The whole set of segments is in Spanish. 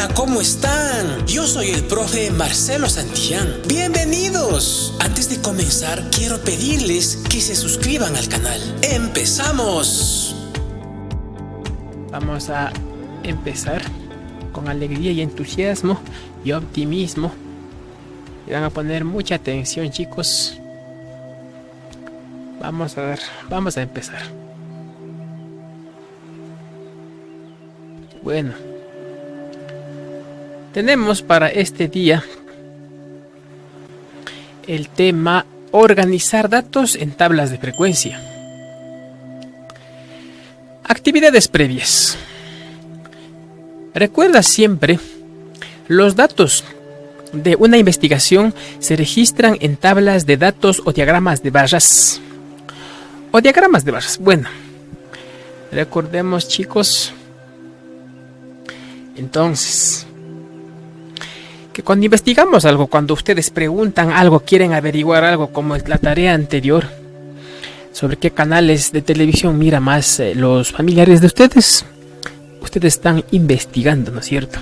Hola, ¿cómo están? Yo soy el profe Marcelo Santillán. ¡Bienvenidos! Antes de comenzar, quiero pedirles que se suscriban al canal. ¡Empezamos! Vamos a empezar con alegría y entusiasmo y optimismo. Y van a poner mucha atención, chicos. Vamos a empezar. Bueno, tenemos para este día el tema organizar datos en tablas de frecuencia. Actividades previas. Recuerda siempre, los datos de una investigación se registran en tablas de datos o diagramas de barras. Bueno, recordemos, chicos, entonces, que cuando investigamos algo, cuando ustedes preguntan algo, quieren averiguar algo, como la tarea anterior, sobre qué canales de televisión mira más los familiares de ustedes, ustedes están investigando, ¿no es cierto?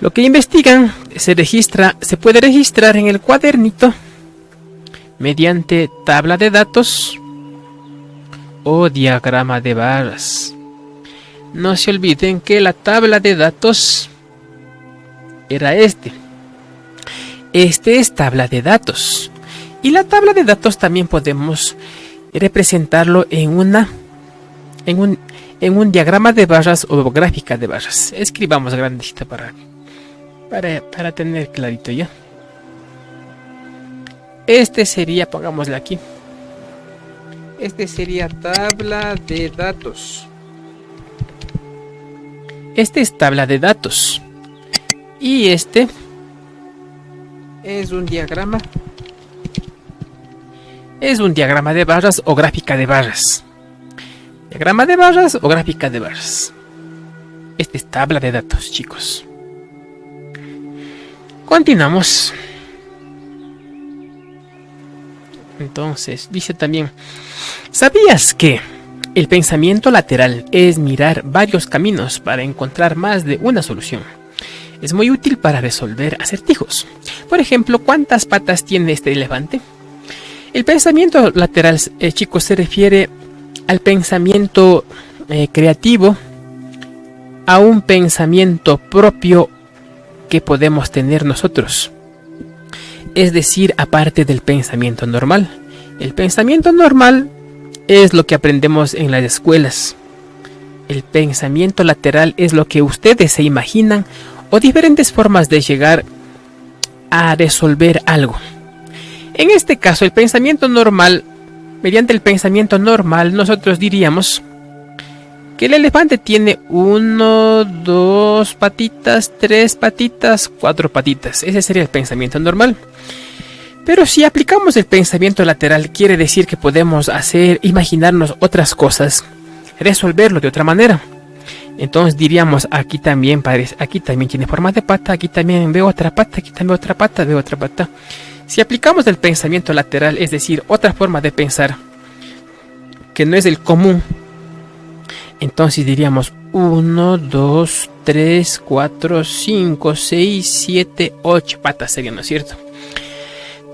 Lo que investigan se puede registrar en el cuadernito mediante tabla de datos o diagrama de barras. No se olviden que la tabla de datos era Este es tabla de datos. Y la tabla de datos también podemos representarlo en un diagrama de barras o gráfica de barras. Escribamos grandecita para tener clarito ya. Este sería, pongámosle aquí. Este sería tabla de datos. Este es tabla de datos. Y este es un diagrama. Es un diagrama de barras o gráfica de barras. Diagrama de barras o gráfica de barras. Este es tabla de datos, chicos. Continuamos. Entonces, dice también, ¿sabías que el pensamiento lateral es mirar varios caminos para encontrar más de una solución? Es muy útil para resolver acertijos. Por ejemplo, ¿cuántas patas tiene este elefante? El pensamiento lateral, chicos, se refiere al pensamiento creativo, a un pensamiento propio que podemos tener nosotros. Es decir, aparte del pensamiento normal. El pensamiento normal es lo que aprendemos en las escuelas. El pensamiento lateral es lo que ustedes se imaginan o diferentes formas de llegar a resolver algo. En este caso, el pensamiento normal, mediante el pensamiento normal, nosotros diríamos que el elefante tiene 1, 2 patitas, 3 patitas, 4 patitas. Ese sería el pensamiento normal. Pero si aplicamos el pensamiento lateral, quiere decir que podemos imaginarnos otras cosas, resolverlo de otra manera. Entonces diríamos, aquí también tiene forma de pata, aquí también veo otra pata, aquí también otra pata, veo otra pata. Si aplicamos el pensamiento lateral, es decir, otra forma de pensar que no es el común, entonces diríamos 1, 2, 3, 4, 5, 6, 7, 8 patas serían, ¿no es cierto?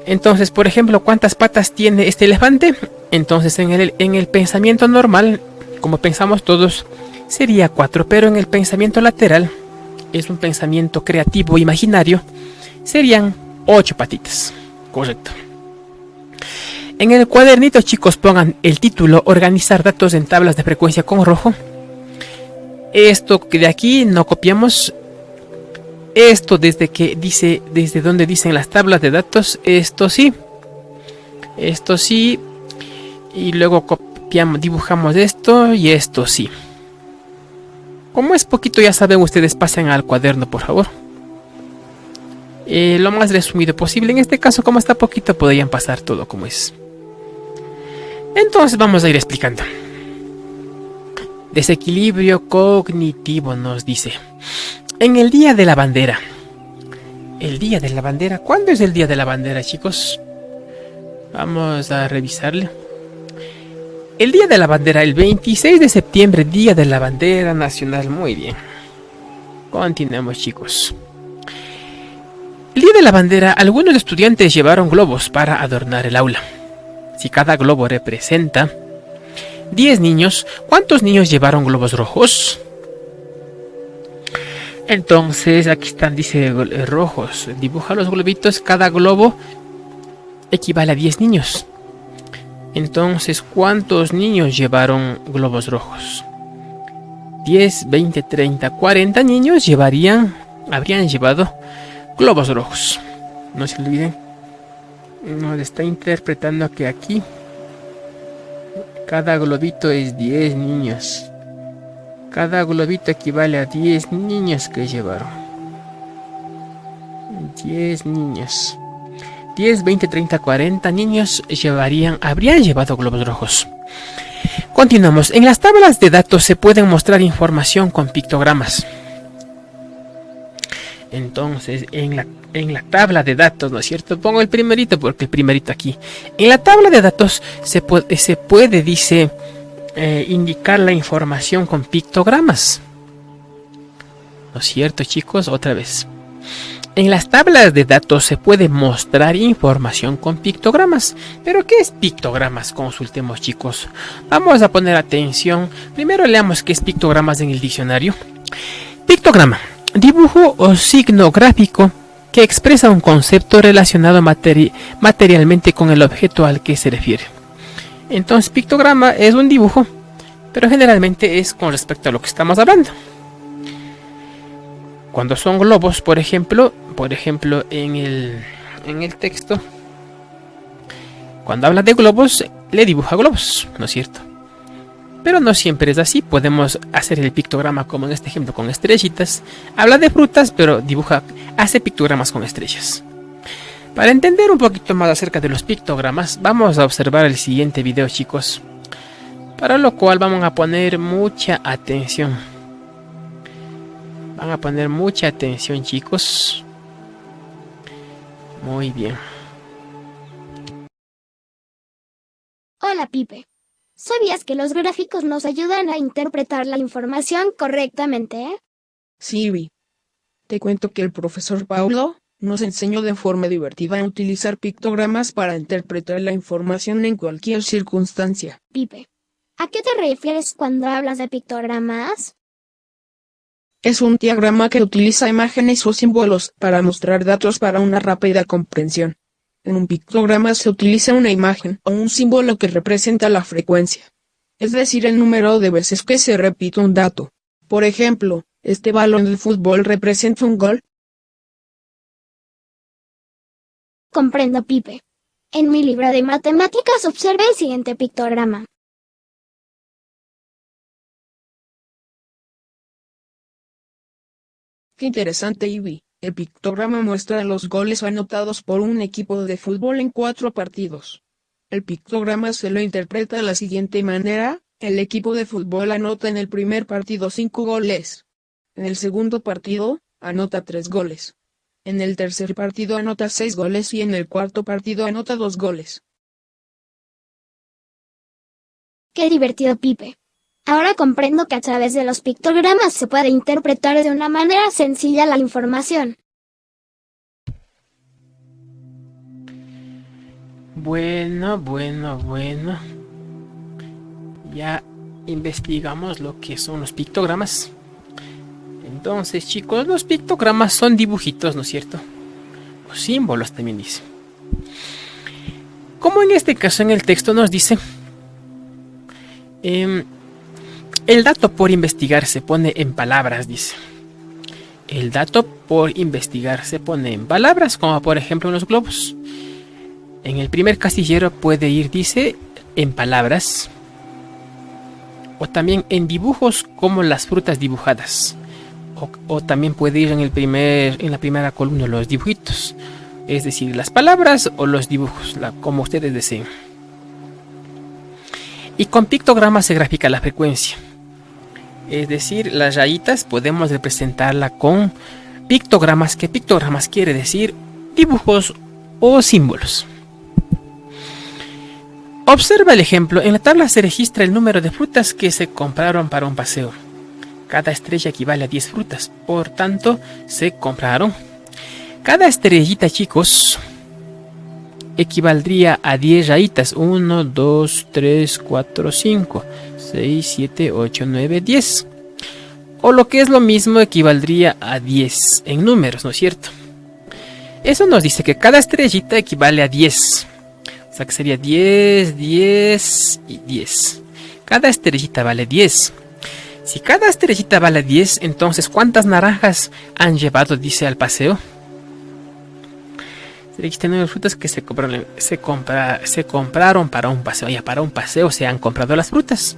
Entonces, por ejemplo, ¿cuántas patas tiene este elefante? Entonces, en el pensamiento normal, como pensamos todos, sería 4, pero en el pensamiento lateral, es un pensamiento creativo, imaginario, serían 8 patitas. Correcto. En el cuadernito, chicos, pongan el título organizar datos en tablas de frecuencia con rojo. Esto de aquí no copiamos. Esto desde donde dicen las tablas de datos, esto sí. Y luego copiamos, dibujamos esto y esto sí. Como es poquito, ya saben ustedes, pasen al cuaderno, por favor. Lo más resumido posible. En este caso, como está poquito, podrían pasar todo como es. Entonces vamos a ir explicando. Desequilibrio cognitivo nos dice. En el Día de la Bandera. El Día de la Bandera. ¿Cuándo es el Día de la Bandera, chicos? Vamos a revisarle. El Día de la Bandera, el 26 de septiembre, Día de la Bandera Nacional. Muy bien. Continuamos, chicos. El día de la bandera, algunos estudiantes llevaron globos para adornar el aula. Si cada globo representa 10 niños, ¿cuántos niños llevaron globos rojos? Entonces, aquí están, dice rojos. Dibuja los globitos, cada globo equivale a 10 niños. Entonces, ¿cuántos niños llevaron globos rojos? 10, 20, 30, 40 niños habrían llevado globos rojos. No se olviden, nos está interpretando que aquí cada globito es 10 niños. Cada globito equivale a 10 niños que llevaron. 10 niños. 10, 20, 30, 40 niños habrían llevado globos rojos. Continuamos. En las tablas de datos se pueden mostrar información con pictogramas. Entonces, en la tabla de datos, ¿no es cierto? Pongo el primerito porque el primerito aquí. En la tabla de datos se puede, dice, indicar la información con pictogramas. ¿No es cierto, chicos? Otra vez. En las tablas de datos se puede mostrar información con pictogramas. ¿Pero qué es pictogramas? Consultemos, chicos. Vamos a poner atención. Primero leamos qué es pictogramas en el diccionario. Pictograma: dibujo o signo gráfico que expresa un concepto relacionado materialmente con el objeto al que se refiere. Entonces, pictograma es un dibujo, pero generalmente es con respecto a lo que estamos hablando. Cuando son globos, por ejemplo en el texto, cuando habla de globos, le dibuja globos, ¿no es cierto? Pero no siempre es así. Podemos hacer el pictograma como en este ejemplo con estrellitas. Habla de frutas, pero hace pictogramas con estrellas. Para entender un poquito más acerca de los pictogramas, vamos a observar el siguiente video, chicos. Para lo cual vamos a poner mucha atención. Van a poner mucha atención, chicos. Muy bien. Hola, Pipe. ¿Sabías que los gráficos nos ayudan a interpretar la información correctamente? Sí, Vi. Te cuento que el profesor Paulo nos enseñó de forma divertida a utilizar pictogramas para interpretar la información en cualquier circunstancia. Pipe, ¿a qué te refieres cuando hablas de pictogramas? Es un diagrama que utiliza imágenes o símbolos para mostrar datos para una rápida comprensión. En un pictograma se utiliza una imagen o un símbolo que representa la frecuencia, es decir, el número de veces que se repite un dato. Por ejemplo, este balón de fútbol representa un gol. Comprendo, Pipe. En mi libro de matemáticas observé el siguiente pictograma. Qué interesante, Ivy. El pictograma muestra los goles anotados por un equipo de fútbol en 4 partidos. El pictograma se lo interpreta de la siguiente manera: el equipo de fútbol anota en el primer partido 5 goles. En el segundo partido, anota 3 goles. En el tercer partido anota 6 goles y en el cuarto partido anota 2 goles. Qué divertido, Pipe. Ahora comprendo que a través de los pictogramas se puede interpretar de una manera sencilla la información. Bueno. Ya investigamos lo que son los pictogramas. Entonces, chicos, los pictogramas son dibujitos, ¿no es cierto? O símbolos también dice. Como en este caso en el texto nos dice, el dato por investigar se pone en palabras, dice. El dato por investigar se pone en palabras, como por ejemplo en los globos. En el primer casillero puede ir, dice, en palabras. O también en dibujos como las frutas dibujadas. O también puede ir en la primera columna los dibujitos. Es decir, las palabras o los dibujos, como ustedes deseen. Y con pictogramas se grafica la frecuencia. Es decir, las rayitas podemos representarla con pictogramas, que pictogramas quiere decir dibujos o símbolos. Observa el ejemplo. En la tabla se registra el número de frutas que se compraron para un paseo. Cada estrella equivale a 10 frutas. Por tanto, se compraron. Cada estrellita, chicos, equivaldría a 10 rayitas. 1, 2, 3, 4, 5, 6, 7, 8, 9, 10. O lo que es lo mismo, equivaldría a 10 en números, ¿no es cierto? Eso nos dice que cada estrellita equivale a 10. O sea que sería 10, 10 y 10. Cada estrellita vale 10. Si cada estrellita vale 10, entonces ¿cuántas naranjas han llevado, dice, al paseo? Existen 9 frutas que se compraron para un paseo. Ya para un paseo se han comprado las frutas.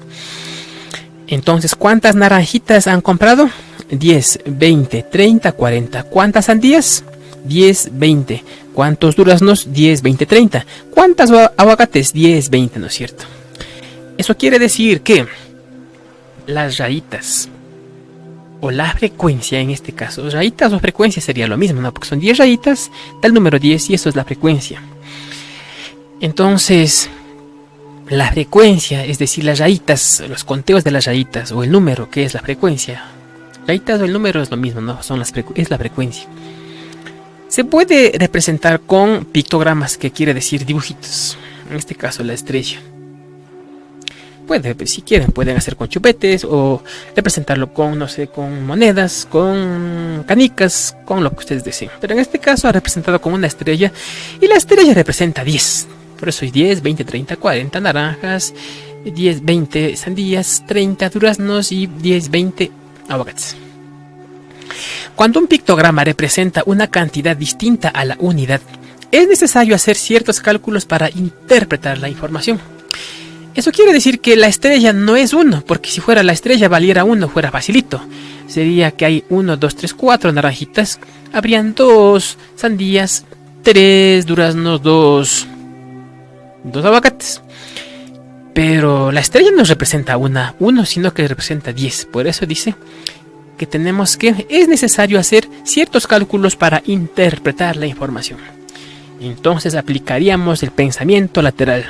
Entonces, ¿cuántas naranjitas han comprado? 10, 20, 30, 40. ¿Cuántas sandías? 10, 20. ¿Cuántos duraznos? 10, 20, 30. ¿Cuántas aguacates? 10, 20, ¿no es cierto? Eso quiere decir que las rayitas, o la frecuencia en este caso, rayitas o frecuencia sería lo mismo, ¿no? Porque son 10 rayitas, da el número 10 y eso es la frecuencia. Entonces, la frecuencia, es decir, las rayitas, los conteos de las rayitas, o el número, que es la frecuencia. Rayitas o el número es lo mismo, ¿no? Es la frecuencia. Se puede representar con pictogramas, que quiere decir dibujitos. En este caso, la estrella. Si quieren, pueden hacer con chupetes o representarlo con, no sé, con monedas, con canicas, con lo que ustedes deseen. Pero en este caso ha representado con una estrella y la estrella representa 10. Por eso hay 10, 20, 30, 40 naranjas, 10, 20 sandías, 30 duraznos y 10, 20 aguacates. Cuando un pictograma representa una cantidad distinta a la unidad, es necesario hacer ciertos cálculos para interpretar la información. Eso quiere decir que la estrella no es 1, porque si fuera la estrella valiera 1, fuera facilito. Sería que hay 1, 2, 3, 4 naranjitas, habrían 2 sandías, 3 duraznos, 2 aguacates. Pero la estrella no representa 1, sino que representa 10. Por eso dice que es necesario hacer ciertos cálculos para interpretar la información. Entonces aplicaríamos el pensamiento lateral.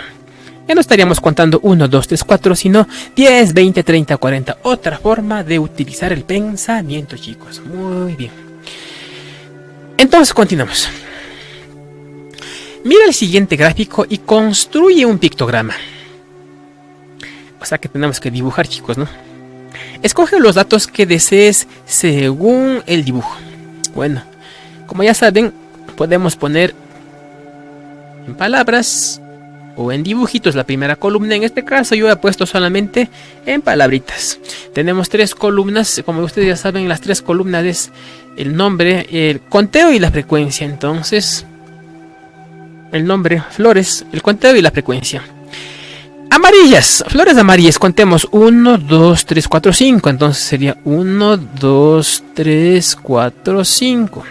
Ya no estaríamos contando 1, 2, 3, 4, sino 10, 20, 30, 40. Otra forma de utilizar el pensamiento, chicos. Muy bien. Entonces continuamos. Mira el siguiente gráfico y construye un pictograma. O sea que tenemos que dibujar, chicos, ¿no? Escoge los datos que desees según el dibujo. Bueno, como ya saben, podemos poner en palabras o en dibujitos la primera columna. En este caso yo he puesto solamente en palabritas. Tenemos 3 columnas, como ustedes ya saben, las 3 columnas es el nombre, el conteo y la frecuencia. Entonces, el nombre, flores, el conteo y la frecuencia. Amarillas, flores amarillas, contemos 1, 2, 3, 4, 5. Entonces sería 1, 2, 3, 4, 5.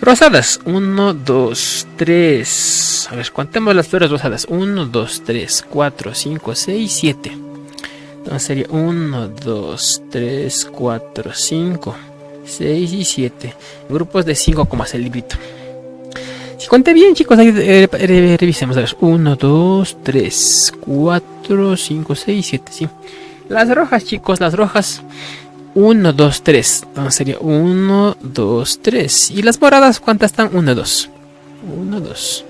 Rosadas, 1, 2, 3. A ver, contemos las flores rosadas. 1, 2, 3, 4, 5, 6, 7. Entonces sería 1, 2, 3, 4, 5, 6 y 7. Grupos de 5 como hace el librito. Si conté bien, chicos, ahí revisemos. A ver, 1, 2, 3, 4, 5, 6, 7. Sí. Las rojas, chicos, las rojas. 1, 2, 3. Entonces sería 1, 2, 3. ¿Y las moradas cuántas están? 1, 2. 1, 2.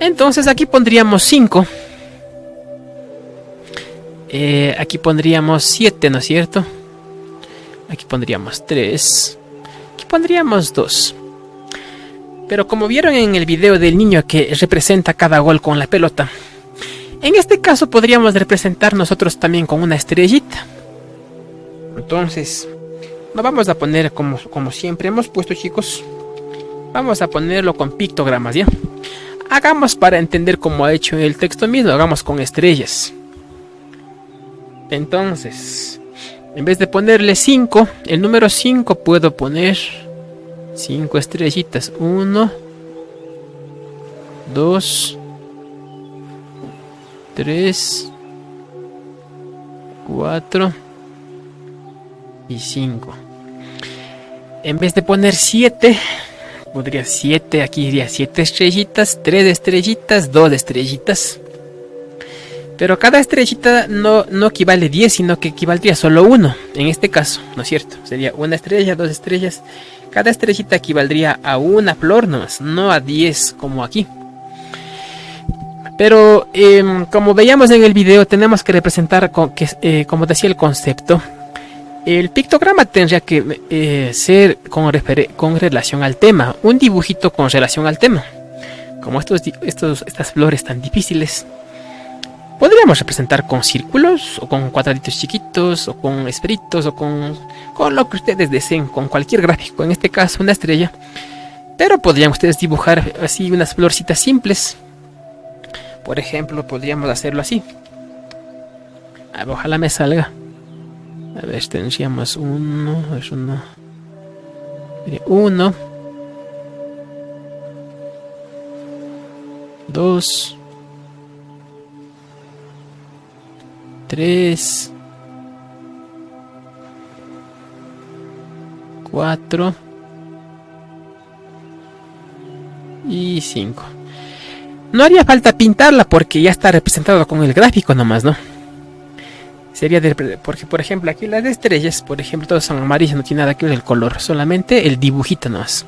Entonces aquí pondríamos 5. Aquí pondríamos 7, ¿no es cierto? Aquí pondríamos 3. Aquí pondríamos 2. Pero como vieron en el video del niño que representa cada gol con la pelota, en este caso podríamos representar nosotros también con una estrellita. Entonces, lo vamos a poner como siempre hemos puesto, chicos. Vamos a ponerlo con pictogramas, ¿ya? Hagamos para entender cómo ha hecho el texto mismo, hagamos con estrellas. Entonces, en vez de ponerle 5, el número 5 puedo poner 5 estrellitas. 1, 2, 3, 4 y 5. En vez de poner 7, podría 7, aquí iría 7 estrellitas, 3 estrellitas, 2 estrellitas. Pero cada estrellita no equivale 10, sino que equivaldría solo 1. En este caso, ¿no es cierto? Sería una estrella, 2 estrellas. Cada estrellita equivaldría a una flor nomás, no a 10 como aquí. Pero como veíamos en el video, tenemos que representar, como decía el concepto, el pictograma tendría que ser con relación al tema. Un dibujito con relación al tema. Como estas flores tan difíciles, podríamos representar con círculos, o con cuadraditos chiquitos, o con esferitos, o con lo que ustedes deseen, con cualquier gráfico. En este caso, una estrella. Pero podrían ustedes dibujar así unas florcitas simples. Por ejemplo, podríamos hacerlo así. A ver, ojalá me salga. A ver, tendríamos 1, 2, 3, 4 y 5. No haría falta pintarla porque ya está representado con el gráfico nomás, ¿no? Sería porque, por ejemplo, aquí las estrellas, por ejemplo, todas son amarillas, no tiene nada que ver el color, solamente el dibujito nomás.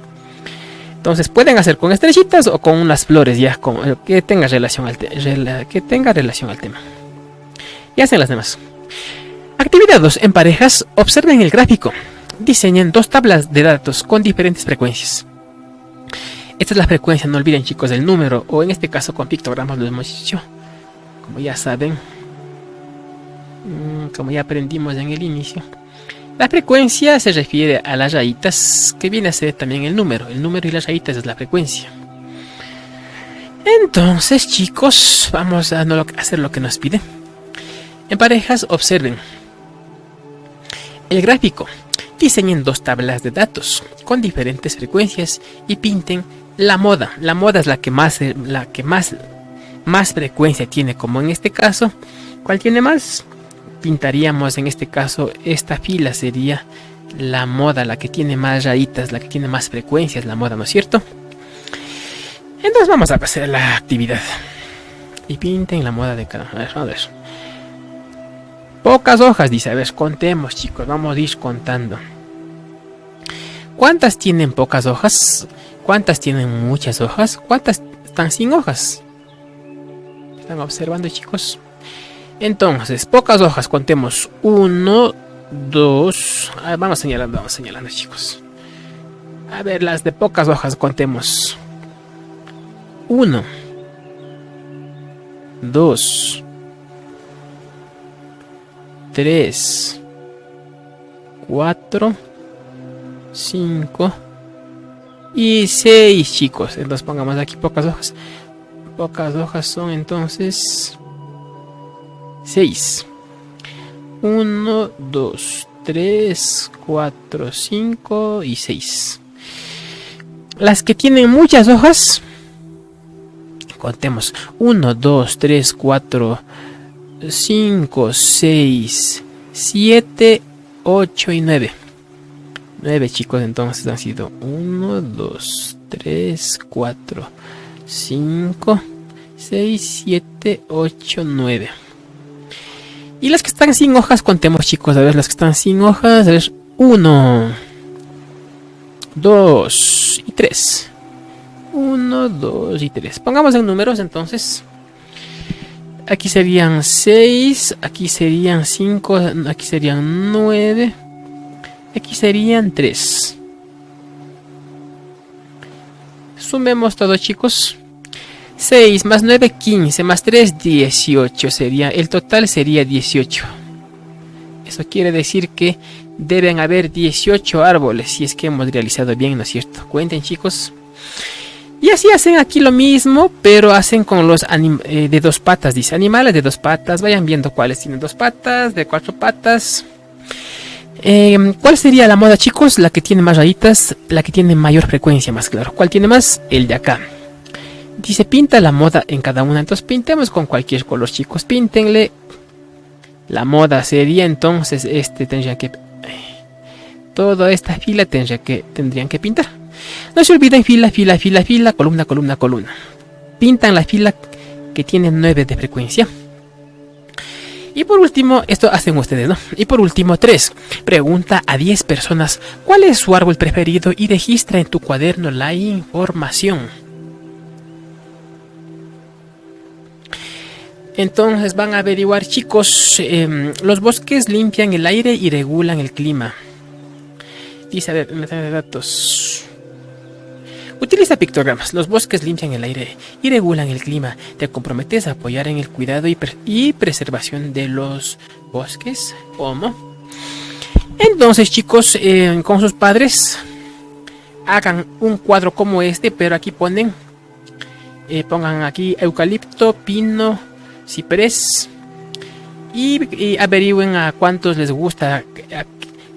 Entonces pueden hacer con estrellitas o con unas flores ya que tenga relación al tema. Y hacen las demás. Actividad 2. En parejas, observen el gráfico. Diseñen 2 tablas de datos con diferentes frecuencias. Esta es la frecuencia, no olviden chicos, del número, o en este caso con pictogramas lo hemos hecho, como ya saben, como ya aprendimos en el inicio. La frecuencia se refiere a las rayitas, que viene a ser también el número y las rayitas es la frecuencia. Entonces chicos, vamos a hacer lo que nos pide. En parejas, observen el gráfico. Diseñen 2 tablas de datos con diferentes frecuencias y pinten la moda. La moda es la que más frecuencia tiene, como en este caso. ¿Cuál tiene más? Pintaríamos en este caso esta fila, sería la moda, la que tiene más rayitas, la que tiene más frecuencias, la moda, ¿no es cierto? Entonces vamos a hacer la actividad y pinten la moda de cada uno. A ver. Pocas hojas, dice. A ver, contemos chicos, vamos a ir contando. ¿Cuántas tienen pocas hojas? ¿Cuántas tienen muchas hojas? ¿Cuántas están sin hojas? ¿Están observando chicos? Entonces, pocas hojas, contemos 1, 2. Vamos señalando chicos. A ver, las de pocas hojas, contemos 1, 2, 3, 4, 5 y 6 chicos. Entonces pongamos aquí pocas hojas. Pocas hojas son entonces 6. 1, 2, 3, 4, 5 y 6. Las que tienen muchas hojas, contemos 1, 2, 3, 4, 5, 6, 7, 8 y 9. 9 chicos, entonces han sido 1, 2, 3, 4, 5, 6, 7, 8, 9. Y las que están sin hojas, contemos chicos, a ver, las que están sin hojas, a ver, 1, 2 y 3. 1, 2 y 3. Pongamos en números entonces. Aquí serían 6, aquí serían 5, aquí serían 9, aquí serían 3. Sumemos todo chicos. 6 más 9, 15, más 3, 18 sería. El total sería 18. Eso quiere decir que deben haber 18 árboles, si es que hemos realizado bien, ¿no es cierto? Cuenten chicos. Y así hacen aquí lo mismo, pero hacen con los de 2 patas, dice. Animales de 2 patas, vayan viendo cuáles tienen 2 patas, de 4 patas. ¿Cuál sería la moda chicos? La que tiene más rayitas, la que tiene mayor frecuencia, más claro. ¿Cuál tiene más? El de acá. Dice, pinta la moda en cada una. Entonces pintemos con cualquier color chicos, píntenle. La moda sería entonces, tendrían que... Toda esta fila tendrían que pintar. No se olviden fila, fila, fila, fila, columna, columna, columna. Pintan la fila que tiene 9 de frecuencia. Y por último, esto hacen ustedes, ¿no? Y por último, 3. Pregunta a 10 personas cuál es su árbol preferido y registra en tu cuaderno la información. Entonces van a averiguar, chicos, los bosques limpian el aire y regulan el clima. Dice, a ver, datos. Utiliza pictogramas. Los bosques limpian el aire y regulan el clima. ¿Te comprometes a apoyar en el cuidado y preservación de los bosques? ¿Cómo? Entonces, chicos, con sus padres, hagan un cuadro como este, pero aquí pongan aquí eucalipto, pino, ciprés y averigüen a cuántos les gusta.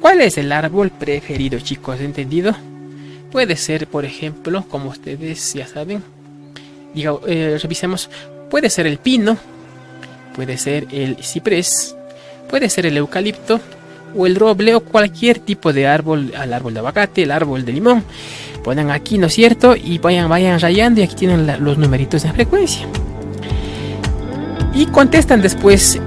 ¿Cuál es el árbol preferido, chicos? ¿Entendido? Puede ser, por ejemplo, como ustedes ya saben, revisemos, puede ser el pino, puede ser el ciprés, puede ser el eucalipto o el roble o cualquier tipo de árbol, el árbol de aguacate, el árbol de limón. Ponen aquí, ¿no es cierto? Y vayan rayando y aquí tienen los numeritos de frecuencia. Y contestan después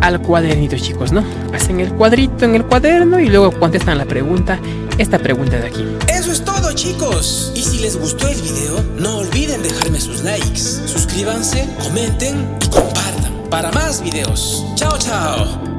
al cuadernito, chicos, ¿no? Hacen el cuadrito en el cuaderno y luego contestan la pregunta, esta pregunta de aquí. Eso es todo, chicos. Y si les gustó el video, no olviden dejarme sus likes, suscríbanse, comenten y compartan para más videos. Chao, chao.